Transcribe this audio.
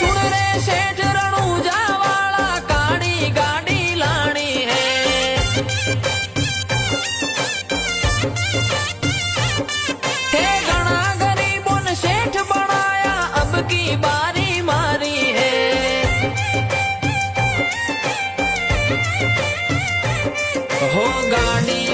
सुन रे सेठ रणूजा वाला काड़ी गाड़ी लानी है। हे घना गरीबों ने सेठ बनाया अब की बारी मारी है। हो गाड़ी